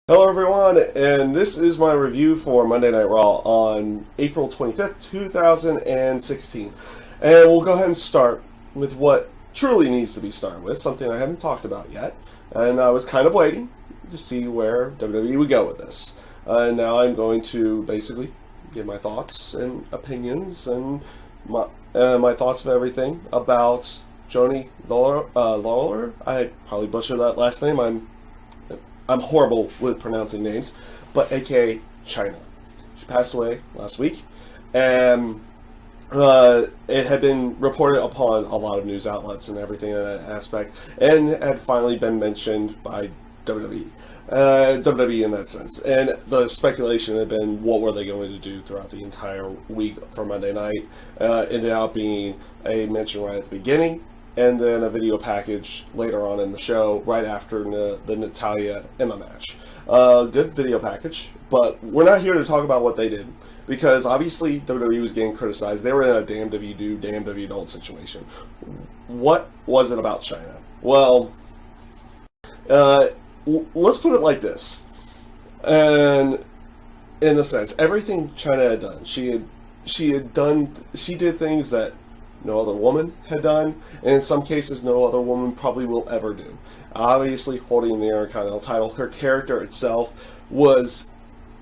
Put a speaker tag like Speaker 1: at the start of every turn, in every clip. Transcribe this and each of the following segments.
Speaker 1: Hello everyone, and this is my review for Monday Night Raw on April 25th, 2016. And we'll go ahead and start with what truly needs to be started with, something I haven't talked about yet. And I was kind of waiting to see where WWE would go with this. And now I'm going to basically give my thoughts and opinions and my thoughts of everything about Joni Lawler. I probably butchered that last name. I'm horrible with pronouncing names, but aka Chyna. She passed away last week, and it had been reported upon a lot of news outlets and everything in that aspect, and had finally been mentioned by WWE. WWE in that sense. And the speculation had been what were they going to do throughout the entire week for Monday night. Ended up being a mention right at the beginning, and then a video package later on in the show, right after the Natalia Emma match. Good video package, but we're not here to talk about what they did, because obviously WWE was getting criticized. They were in a damned if you do, damned if you don't situation. What was it about Chyna? Well, let's put it like this. And in a sense, everything Chyna had done, she did things that no other woman had done, and in some cases no other woman probably will ever do. Obviously, holding the Intercontinental title, her character itself was,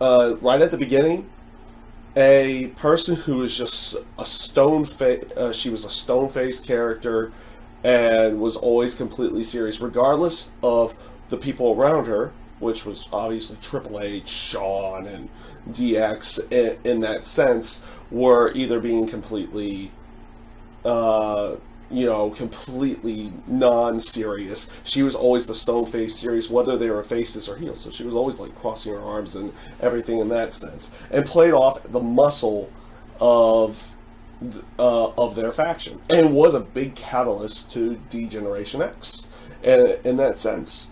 Speaker 1: right at the beginning, a person who was just a she was a stone-faced character, and was always completely serious, regardless of the people around her, which was obviously Triple H, Shawn, and DX, in that sense, were either being completely completely non-serious. She was always the stone-faced serious, whether they were faces or heels. So she was always like crossing her arms and everything in that sense, and played off the muscle of their faction, and was a big catalyst to D-Generation X, in that sense.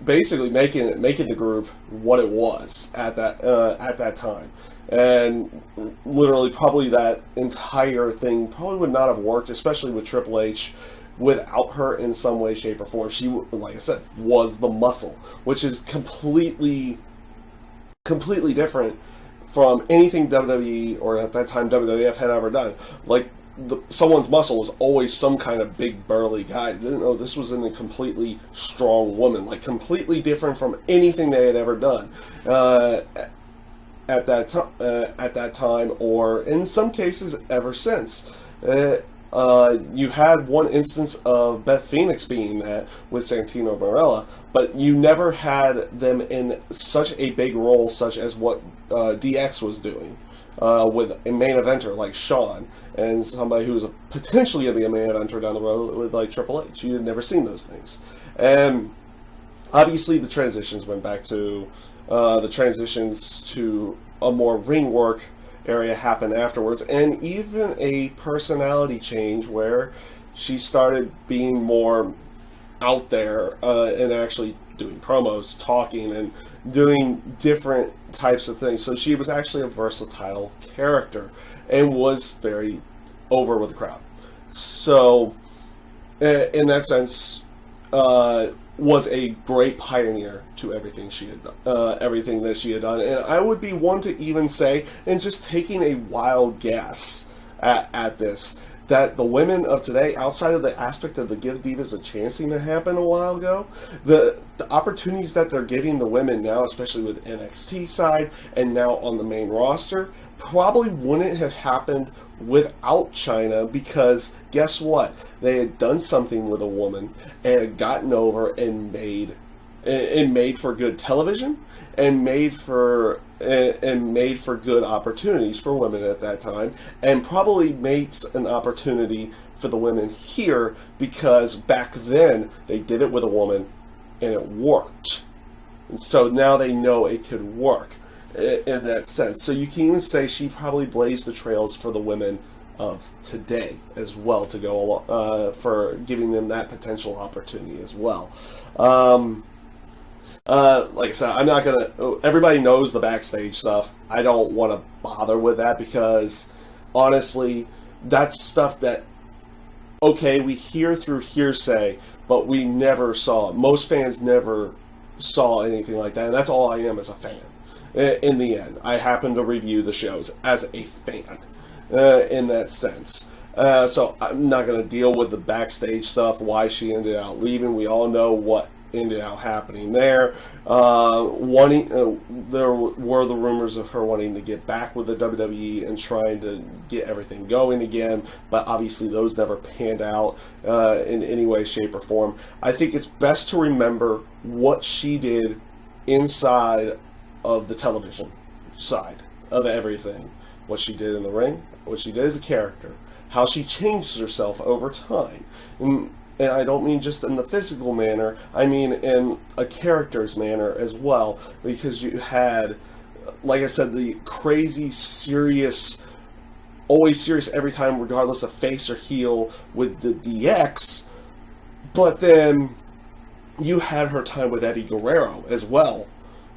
Speaker 1: Basically making the group what it was at that time. And literally, probably that entire thing probably would not have worked, especially with Triple H, without her in some way, shape, or form. She, like I said, was the muscle, which is completely different from anything WWE, or at that time WWF, had ever done. Like, someone's muscle was always some kind of big burly guy. No, this was a completely strong woman, like completely different from anything they had ever done. At that time, or in some cases ever since. You had one instance of Beth Phoenix being that with Santino Marella, but you never had them in such a big role, such as what DX was doing, with a main eventer like Shawn, and somebody who was potentially going to be a main eventer down the road with like Triple H. You had never seen those things. And obviously the transitions went back to the transitions to a more ring work area happened afterwards, and even a personality change where she started being more out there, and actually doing promos, talking, and doing different types of things. So she was actually a versatile character, and was very over with the crowd. So in that sense, was a great pioneer to everything she had done, everything that she had done. And I would be one to even say, and just taking a wild guess at this, that the women of today, outside of the aspect of the Give Divas a Chance thing that happened a while ago, the opportunities that they're giving the women now, especially with NXT side and now on the main roster, probably wouldn't have happened without Chyna, because guess what? They had done something with a woman and had gotten over and made for good television, and made for good opportunities for women at that time, and probably makes an opportunity for the women here, because back then they did it with a woman and it worked. And so now they know it could work in that sense. So you can even say she probably blazed the trails for the women of today as well, to go along, for giving them that potential opportunity as well. Like I said, I'm not gonna. Everybody knows the backstage stuff. I don't want to bother with that, because honestly, that's stuff that, okay, we hear through hearsay, but we never saw. Most fans never saw anything like that, and that's all I am as a fan. In the end, I happen to review the shows as a fan, in that sense. So I'm not going to deal with the backstage stuff, why she ended up leaving. We all know what ended up happening there. There were the rumors of her wanting to get back with the WWE and trying to get everything going again, but obviously those never panned out in any way, shape, or form. I think it's best to remember what she did inside of the television side of everything. What she did in the ring, what she did as a character, how she changed herself over time. And I don't mean just in the physical manner, I mean in a character's manner as well, because you had, like I said, the crazy, serious, always serious every time, regardless of face or heel, with the DX, but then you had her time with Eddie Guerrero as well,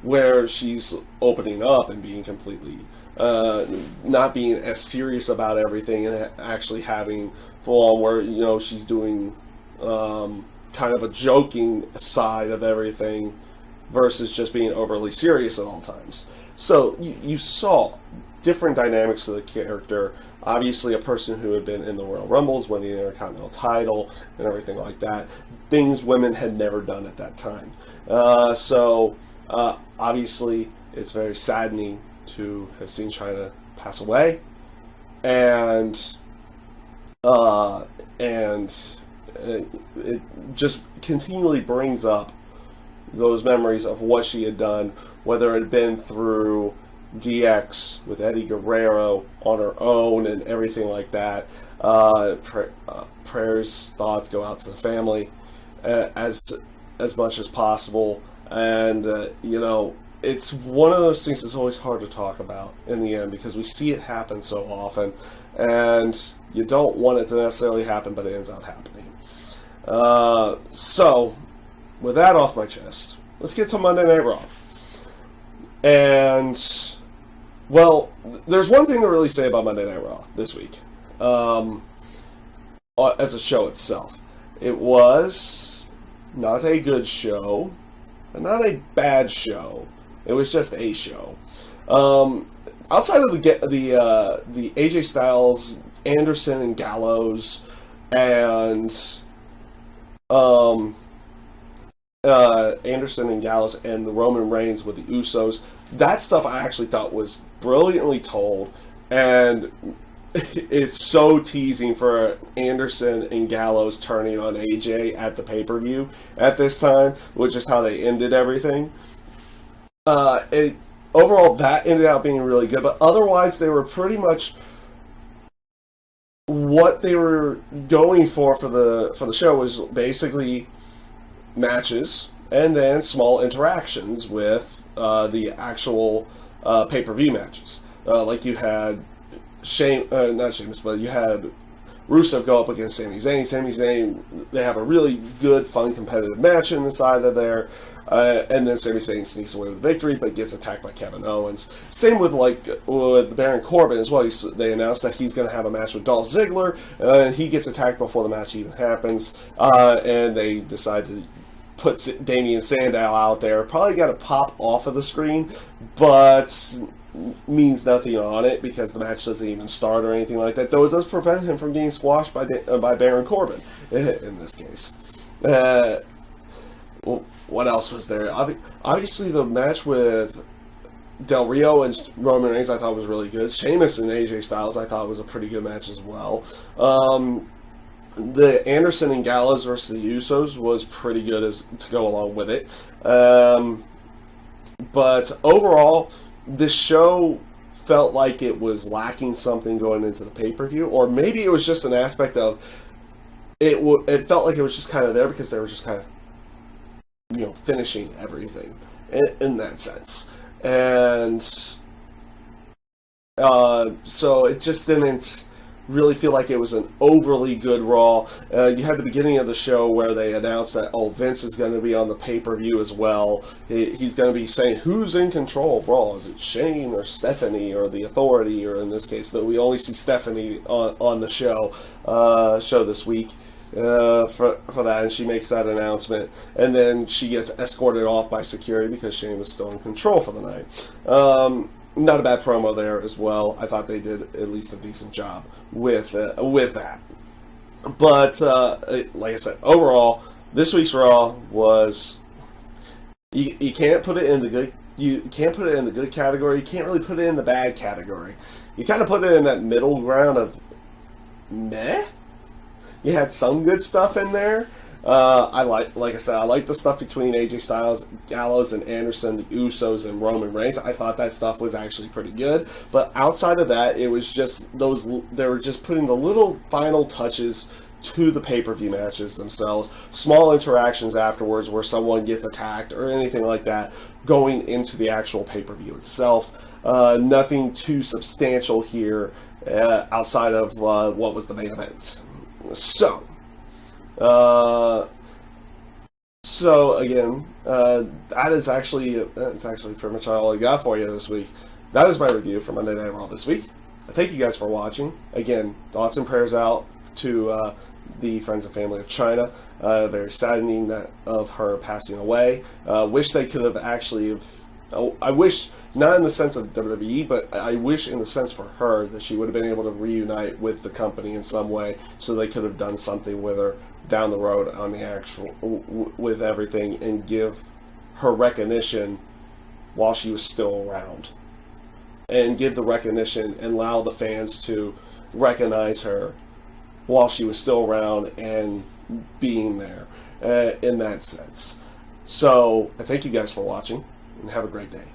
Speaker 1: where she's opening up and being completely, not being as serious about everything and actually having full on where, you know, she's doing kind of a joking side of everything versus just being overly serious at all times. So you saw different dynamics of the character. Obviously, a person who had been in the Royal Rumbles, winning the Intercontinental title, and everything like that. Things women had never done at that time. Obviously, it's very saddening to have seen Chyna pass away, and it just continually brings up those memories of what she had done, whether it had been through DX with Eddie Guerrero on her own and everything like that. Prayers, thoughts go out to the family as much as possible. And, you know, it's one of those things that's always hard to talk about in the end because we see it happen so often, and you don't want it to necessarily happen, but it ends up happening. So, with that off my chest, let's get to Monday Night Raw. And, well, there's one thing to really say about Monday Night Raw this week, as a show itself. It was not a good show, but not a bad show. It was just a show. Outside of the AJ Styles, Anderson, and Gallows, and Anderson and Gallows and the Roman Reigns with the Usos, that stuff I actually thought was brilliantly told, and it's so teasing for Anderson and Gallows turning on AJ at the pay-per-view at this time, which is how they ended everything. Overall, that ended up being really good, but otherwise they were pretty much what they were going for the show was basically matches and then small interactions with the actual pay-per-view matches. Like you had not Sheamus, but you had Rusev go up against Sami Zayn. Sami Zayn, they have a really good, fun, competitive match in the side of there. And then Sami Zayn sneaks away with the victory, but gets attacked by Kevin Owens. Same with with Baron Corbin as well. They announced that he's going to have a match with Dolph Ziggler, and he gets attacked before the match even happens. And they decide to put Damian Sandow out there. Probably got to pop off of the screen, but means nothing on it because the match doesn't even start or anything like that. Though it does prevent him from getting squashed by Baron Corbin in this case. What else was there? Obviously, the match with Del Rio and Roman Reigns I thought was really good. Sheamus and AJ Styles I thought was a pretty good match as well. The Anderson and Gallows versus the Usos was pretty good to go along with it. But overall, this show felt like it was lacking something going into the pay-per-view, or maybe it was just an aspect of it. It felt like it was just kind of there because they were just kind of, finishing everything in that sense. And so it just didn't really feel like it was an overly good Raw. You had the beginning of the show where they announced that, Vince is going to be on the pay-per-view as well. He's going to be saying, who's in control of Raw? Is it Shane or Stephanie or the Authority? Or in this case, we only see Stephanie on the show this week. for that, and she makes that announcement, and then she gets escorted off by security because Shane was still in control for the night. Not a bad promo there as well. I thought they did at least a decent job with that. But like I said, overall, this week's Raw was you can't put it in the good. You can't put it in the good category. You can't really put it in the bad category. You kind of put it in that middle ground of meh. You had some good stuff in there. Like I said, I like the stuff between AJ Styles, Gallows, and Anderson, the Usos, and Roman Reigns. I thought that stuff was actually pretty good. But outside of that, it was just they were just putting the little final touches to the pay-per-view matches themselves. Small interactions afterwards where someone gets attacked or anything like that going into the actual pay-per-view itself. Nothing too substantial here outside of what was the main event. So again, that's actually pretty much all I got for you this week. That is my review for Monday Night Raw this week. I thank you guys for watching. Again, thoughts and prayers out to the friends and family of Chyna. Very saddening that of her passing away. Wish they could have actually. I wish, not in the sense of WWE, but I wish in the sense for her that she would have been able to reunite with the company in some way, so they could have done something with her down the road on the actual, with everything, and give her recognition while she was still around. And give the recognition and allow the fans to recognize her while she was still around and being there in that sense. So I thank you guys for watching, and have a great day.